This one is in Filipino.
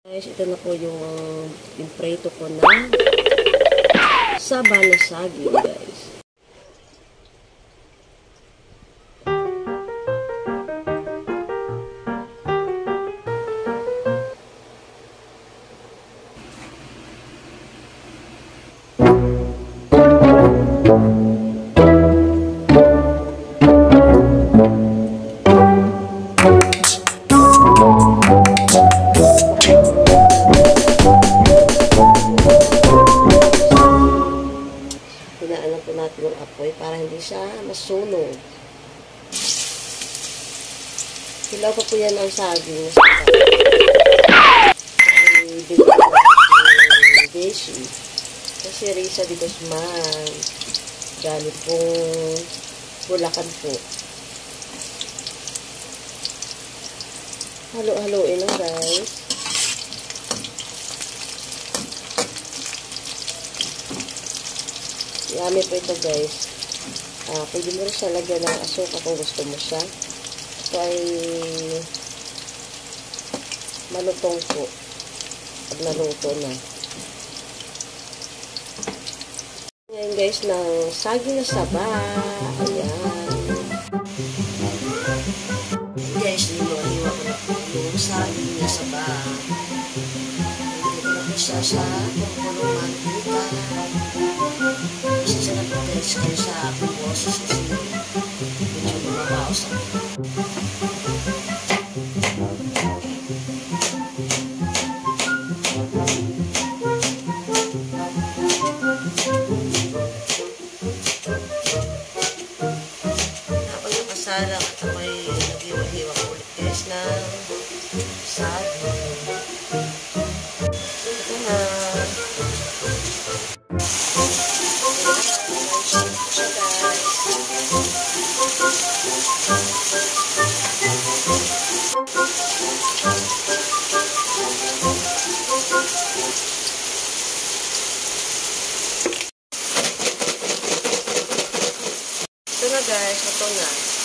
Guys, ito na po yung prito ko na saba na saging, guys. Pinaanan po natin yung apoy para hindi siya masunog. Hilaw pa po yan ang saging. Ay, bigyan ko ng beshi. Kasi Risa de Guzman. Galing pong Bulacan po. Halo-haloin lang, guys. Yummy po ito, guys. Pwede mo rin siya lagyan ng asuka kung gusto mo siya. Ito ay malutong po pag naluto na. Ngayon, guys, ng saging na saba. Ayan. Guys, hiwa ko na po yung saging na saba. Hindi ko na po siya sa pangkulong mantika. Isa na po guys kayo sa aking boses kasi medyo bumabaos ako. Habang nakasalang at ako'y naghiwa-hiwa ko ulit guys ng saging. Ito na. Ito na guys, ito na.